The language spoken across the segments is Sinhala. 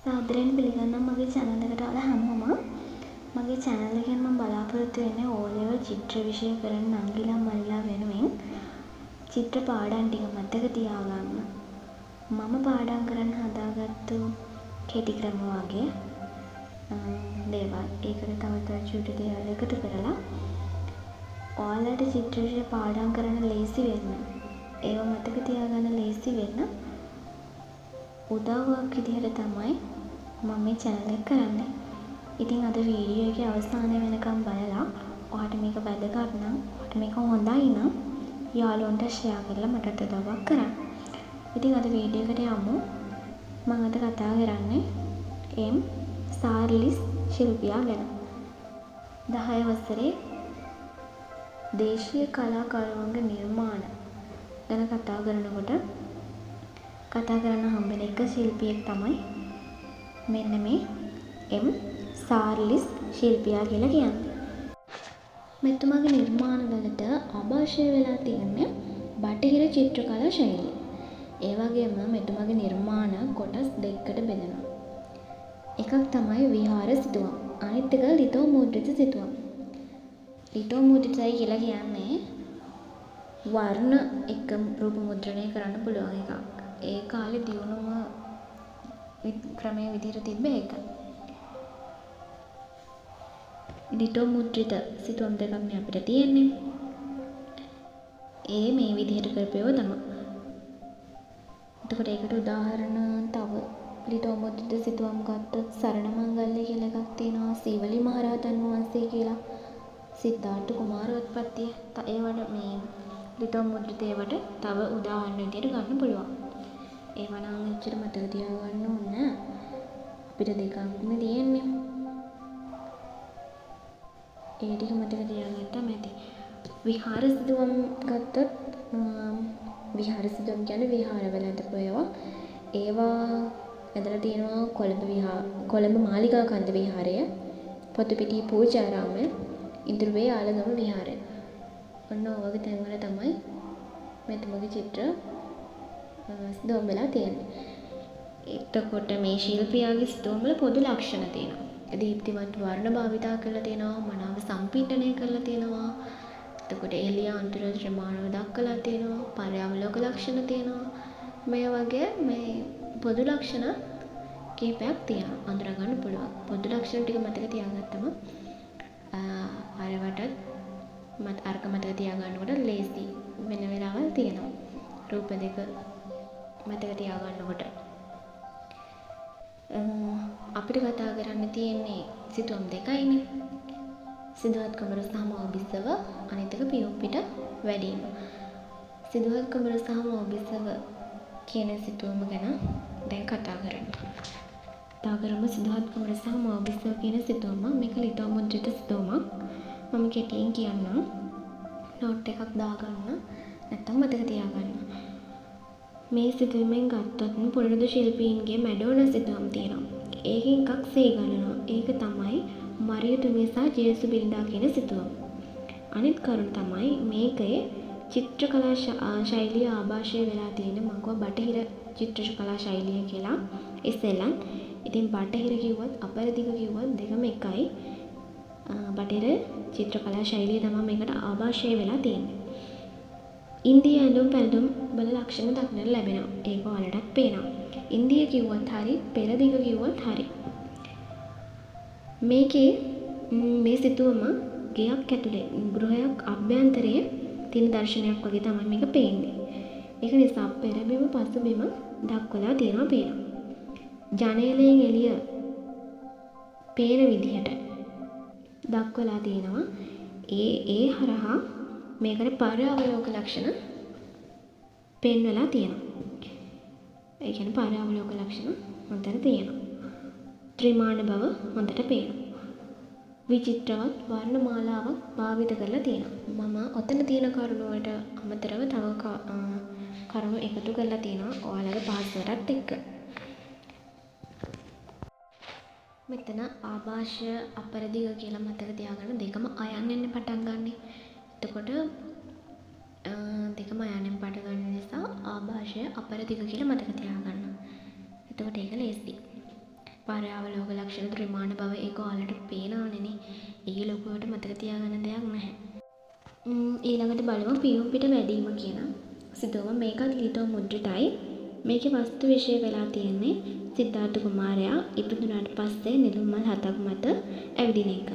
සාදරයෙන් පිළිගන්නවා මගේ channel එකට ආලා හැමෝම. මගේ channel එකෙන් මම බලාපොරොත්තු වෙන්නේ O level චිත්‍ර විෂය කරන නංගිලා මල්ලිලා වෙනුවෙන් චිත්‍ර පාඩම් ටික මතක තියාගන්න. මම පාඩම් කරන්න හදාගත්තු කෙටි ක්‍රම වගේ දේවල්. ඒකට තව චුටි දේවල් එකතු කරලා ඔයාලට චිත්‍ර විෂය පාඩම් කරන්න ලේසි වෙන්න, ඒව මතක තියාගන්න ලේසි වෙන්න උදව්වක් විදිහට තමයි මම මේ channel එක කරන්නේ. ඉතින් අද වීඩියෝ එකේ අවසානය වෙනකම් බලලා ඔයාලට මේක වැදගත් නම්, ඔයාලට මේක හොඳයි නම් යාළුවන්ට share කරලා මටත් උදව්වක් කරන්න. ඉතින් අද වීඩියෝ එකට යමු. මම අද කතා කරන්නේ එම් සාර්ලිස් ශිල්පියා ගැන. 10 වසරේ දේශීය කලාකරුවන්ගේ නිර්මාණ ගැන කතා කරනකොට කතා කරන්න හම්බෙන එක ශිල්පියෙක් තමයි මෙන්න මේ එම් සාර්ලිස් ශිල්පියා කියලා කියන්නේ. මෙතුමාගේ නිර්මාණ වලට ආభాෂය වෙලා තියෙන්නේ බටහිර චිත්‍රකලා ශෛලිය. ඒ වගේම මෙතුමාගේ නිර්මාණ කොටස් දෙකකට බෙදෙනවා. එකක් තමයි විහාර සිතුවම්. අනිත් එක ලිතෝ මුද්‍රිත සිතුවම්. ලිතෝ මුද්‍රිතයි කියලා කියන්නේ වර්ණ එක රූප මුද්‍රණය කරන්න පුළුවන් එකක්. ඒ කාලේ දියුණුම ක්‍රමයේ විදිහට තිබ්බ එක. ලිතෝ මුද්‍රිත සිතුවම් දෙකක් නේ අපිට තියෙන්නේ. ඒ මේ විදිහට කරපේව තමයි. එතකොට ඒකට උදාහරණ තව ලිතෝ මුද්‍රිත සිතුවම් ගත්තොත් සරණ මංගල්‍ය කියලා එකක් තියෙනවා. සීවලි මහරහතන් වහන්සේ කියලා. සිද්ධාර්ථ කුමාරෝත්පත්තිය. ඒවට මේ ලිතෝ මුද්‍රිත ඒවට තව උදාහරණ විදිහට ගන්න පුළුවන්. ඒවා නම් එච්චර මතක තියාගන්න ඕනේ. අපිට දෙකක්නේ තියෙන්නේ. ඒ ටික මතක තියාගත්තාම ඇති. විහාර සිතුවම් ගත්තොත් විහාර සිතුවම් කියන්නේ විහාරවල ඇඳපු ඒවා. ඒවා ඇඳලා තියෙනවා කොළඹ මාලිගා කන්ද විහාරය, පොතුපිටිය පූජාරාමය, ඉදිරිවේ ආලගම විහාරය. ඔන්න ඔය වගේ තැන්වල තමයි මෙතුමගේ චිත්‍ර සිතුවම් වෙලා තියෙන්නේ. එතකොට මේ ශිල්පියාගේ සිතුවම් වල පොදු ලක්ෂණ තියෙනවා. දීප්තිමත් වර්ණ භාවිතා කරලා තියෙනවා, මනාව සම්පීඩනය කරලා තියෙනවා. එතකොට එළිය අන්තර ශ්‍රමාණව දක්වලා තියෙනවා, පර්යාවලෝක ලක්ෂණ තියෙනවා. මේ වගේ මේ පොදු ලක්ෂණ කීපයක් තියෙනවා. අඳුර ගන්න පුළුවන්. පොදු ලක්ෂණ ටික මතක තියාගත්තම අරක මතක තියාගන්නකොට ලේසි වෙන වෙලාවල් තියෙනවා. රූප දෙක මතක තියාගන්නකොට අපිට කතා කරන්න තියෙන්නේ සිතුවම් දෙකයිනේ. සිද්ධාර්ථ කුමාර සහ මෝබිසව, අනිත් එක පියුම්පිට වැඩිම. සිද්ධාර්ථ කුමාර සහ මෝබිසව කියන සිතුවම ගැන දැන් කතා කරමු. සිද්ධාර්ථ කුමාර සහ මෝබිසව කියන සිතුවම මේක ලිතෝ මුද්‍රිත සිතුවමක්. මම කෙටියෙන් කියන්නම්. නෝට් එකක් දාගන්න. නැත්තම් මතක තියාගන්න. මේ සිතුවමෙන් ගත්තොත් පුරුදු ශිල්පීන්ගේ මැඩෝනා සිතුවම් තියෙනවා. ඒකෙන් එකක් සේගලනවා. ඒක තමයි මරියතුමිය සහ ජේසු බිරිඳා කියන සිතුවම. අනිත් කරුණ තමයි මේකේ චිත්‍රකලා ශෛලිය ආభాෂය වෙලා තියෙන මං බටහිර චිත්‍රකලා ශෛලිය කියලා ඉස්සෙල්ලන්. ඉතින් බටහිර කිව්වත් අපරදිග කිව්වත් දෙකම එකයි. බටහිර චිත්‍රකලා ශෛලිය තමයි මේකට ආభాෂය වෙලා තියෙන්නේ. ඉන්දිය ඇඳුම් පැළඳුම් වල ලක්ෂණ දක්නට ලැබෙනවා. ඒක ඔයාලටත් පේනවා. ඉන්දිය කිව්වත් හරි, පෙරදිග කිව්වත් හරි. මේකේ මේ සිතුවම ගෙයක් ඇතුලේ ගෘහයක් අභ්‍යන්තරයේ තියෙන දර්ශනයක් වගේ තමයි මේක පේන්නේ. ඒක නිසා පෙරබිම පසුබිම දක්වලා තියෙනවා පේනවා. ජනේලයෙන් එළිය පේන විදිහට දක්වලා තියෙනවා. ඒ හරහා මේකට පර්යාවලෝක ලක්ෂණ පෙන්වලා තියෙනවා. ඒ කියන්නේ පර්යාවලෝක ලක්ෂණ හොඳට තියෙනවා. ත්‍රිමාණ බව හොඳට පේනවා. විචිත්‍රවත් වර්ණ මාලාවක් භාවිත කරලා තියෙනවා. මම ඔතන තියෙන කරුණු වලට අමතරව තව කරුණු එකතු කරලා තියෙනවා ඔයාලගේ පහසුවටත් එක්ක. මෙතන ආభాෂය අපරදිග කියලා මතක තියාගන්න. දෙකම අයන්නෙන් පටන් ගන්නෙ. එතකොට දෙකම අයන්නෙන් පටන් ගන්න නිසා ආభాෂය අපරදිග කියලා මතක තියාගන්න. එතකොට ඒක ලේසි. පරාවලෝක ලක්ෂණ ත්‍රිමාණ බව ඒක ඔයාලට පේනවනේ. ඒ ලොකුවට මතක තියාගන්න දෙයක් නැහැ. ඊළඟට බලමු පියුම් පිට වැඩිම කියන සිදුවම. මේකත් ලිතෝ මුද්‍රිතයි. මේකේ වස්තු විෂය වෙලා තියෙන්නේ සිද්ධාර්ථ කුමාරයා ඉපදුනාට පස්සේ නෙළුම් මල් 7ක් මත ඇවිදින එක.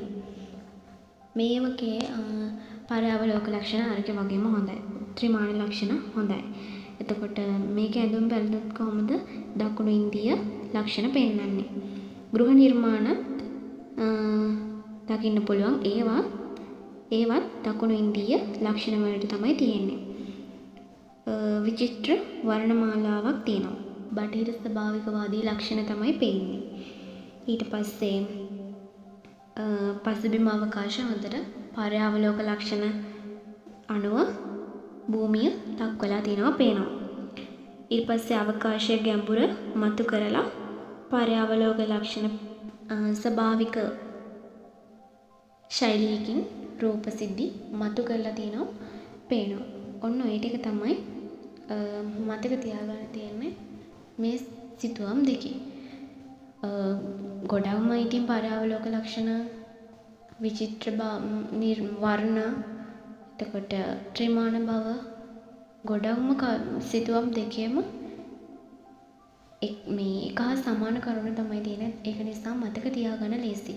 මේවකේ පරාවලෝක ලක්ෂණ අරක වගේම හොඳයි. ත්‍රිමාණ ලක්ෂණ හොඳයි. එතකොට මේක ඇඳුම් බැලුවොත් කොහොමද දකුණු ඉන්දිය ලක්ෂණ පෙන්වන්නේ. ගෘහ නිර්මාණ දකින්න පුළුවන්. ඒවත් දකුණු ඉන්දිය ලක්ෂණ වලට තමයි තියෙන්නේ. විචිත්‍ර වර්ණමාලාවක් තියෙනවා. බටහිර ස්වභාවිකවාදී ලක්ෂණ තමයි පෙන්නේ. ඊට පස්සේ පසුබිම අවකාශ හොඳට පරාවලෝක ලක්ෂණ අනුව භූමිය දක්වලා තියෙනවා පේනවා. ඊට පස්සේ අවකාශයේ ගැඹුර මතු කරලා පරාවලෝක ලක්ෂණ ස්වභාවික ශෛලියකින් රූප සිද්ධි මතු කරලා තියෙනවා පේනවා. ඔන්න ඔය ටික තමයි මතක තියාගන්න තියෙන්නේ මේ සිතුවම් දෙකේ. ගොඩක්ම ඉතින් පරාවලෝක ලක්ෂණ විචිත්‍ර වර්ණ එතකොට ත්‍රිමාණ බව ගොඩක්ම සිතුවම් දෙකේම මේ එක හා සමාන කරුණු තමයි තියෙන්නේ. ඒක නිසා මතක තියාගන්න ලේසි.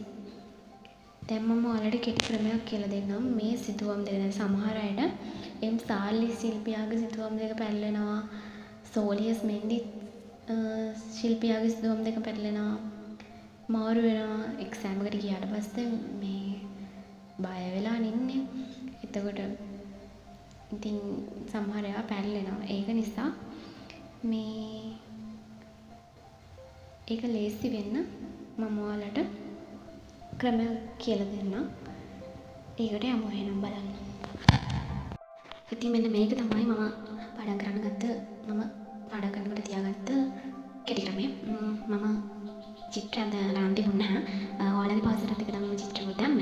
දැන් මම ඔයාලට කෙටි ක්‍රමයක් කියලා දෙන්නම්. මේ සිතුවම් දෙක සමහර අයට එම් සාල්ලි ශිල්පියාගේ සිතුවම් දෙක පැටලෙනවා. සෝලියස් මෙන්ඩි ශිල්පියාගේ සිතුවම් දෙක පැටලෙනවා. මාරු වෙනවා. එක්සෑම් එකට ගියාට පස්සේ මේ බය වෙලා ඉන්නේ. එතකොට ඉතින් සමහර ඒවා පැටලෙනවා. ඒක නිසා මේ ඒක ලේසි වෙන්න මම ඔයාලට ක්‍රමයක් කියලා දෙන්නම්. ඒකට යමු එහෙනම් බලන්න. ඉතින් මෙන්න මේක තමයි මම පාඩම් කරනකොට තියාගත්ත කෙටි ක්‍රමය. මම චිත්‍ර දාලා තිබුණා. ඔයාලගේ පාසලට එක තමයි චිත්‍ර ගොඩක්ම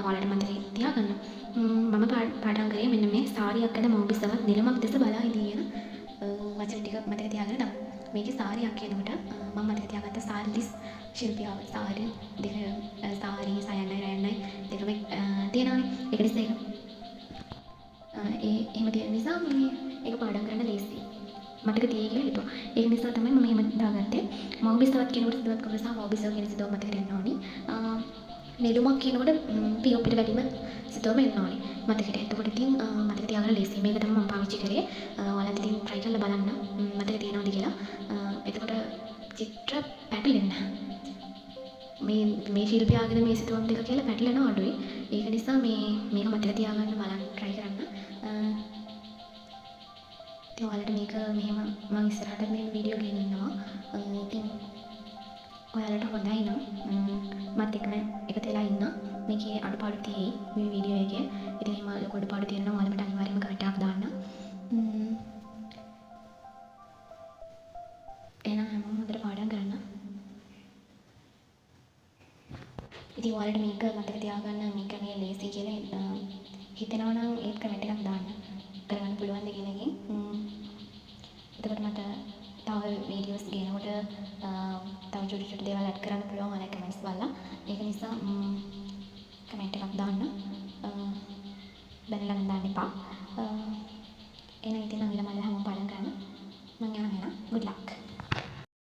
ඔයාලට මතක තියාගන්න. මම පාඩම් කරේ මෙන්න මේ සාරියක් ඇඳ මව්බිසවත් නිලමක් දෙස බලා ඉඳින වචන ටික මතක තියාගන්න තමයි. මේකේ සාරියක් කියනකොට මම මතක තියාගත්ත සාරිලිස් ශිල්පියාව සාරි දෙක සාරි සයනයි රයනයි දෙකම තියෙනවානේ. ඒක නිසා එහෙම තියෙන නිසා මේ ඒක පාඩම් කරන්න ලේසි. මතක තියේ කියලා හිතුවා. ඒක නිසා තමයි මම එහෙම දාගත්තේ. මව්බිසවත් කියනකොට සිදුවත් කවර සහ මව්බිසව කියන සිදුව මතක තියෙන්න ඕනි. නෙළුමක් කියනකොට පියුම් පිට වැඩිම සිදුවම එන්න ඕනි මතකෙට. එතකොට ඉතින් මතක තියාගන්න ලේසි. මේක තමයි මම පාවිච්චි කරේ. ඔයාලත් ඉතින් try කරලා බලන්න මතක තියෙනවද කියලා. එතකොට චිත්‍ර පැටලෙන්නේ නැහැ. මේ ශිල්පියාගෙන මේ සිතුවම් දෙක කියලා පැටලෙනව අඩුයි. ඒක නිසා මේක මතක තියාගන්න බලන්න try කරන්න. ඉතින් ඔයාලට මේක මෙහෙම මම ඉස්සරහට මේ වීඩියෝ ගෙනින්නවා. ඉතින් ඔයාලට හොඳයි නම් මත් එක්කම එකතු වෙලා ඉන්න. මේකේ අඩුපාඩු තියෙයි මේ වීඩියෝ එකේ. ඉතින් එහෙම ලොකු අඩුපාඩු තියෙනවා ඔයාලා මට අනිවාර්යයෙන්ම කමෙන්ට් එකක් දාන්න. එහෙනම් හැමෝම හොඳට පාඩම් කරන්න. ඉතින් ඔයාලට මේක මතක තියාගන්න මේක මේ ලේසි කියලා හිතෙනවා නම් ඒත් කමෙන්ට් එකක් දාන්න. කරගන්න පුළුවන් ද කියන එකෙන්. එතකොට මට තව වීඩියෝස් ගේනකොට තව චුටි දේවල් ඇඩ් කරන්න පුළුවන් ඔයාලා කමෙන්ට්ස් බලලා. ඒක නිසා කමෙන්ට් එකක් දාන්න. බැලලා නම් දාන්න එපා. එහෙනම් ඉතින් මම ඊළඟ හැමෝම පාඩම් කරන්න. මම යනවා එහෙනම්. good luck.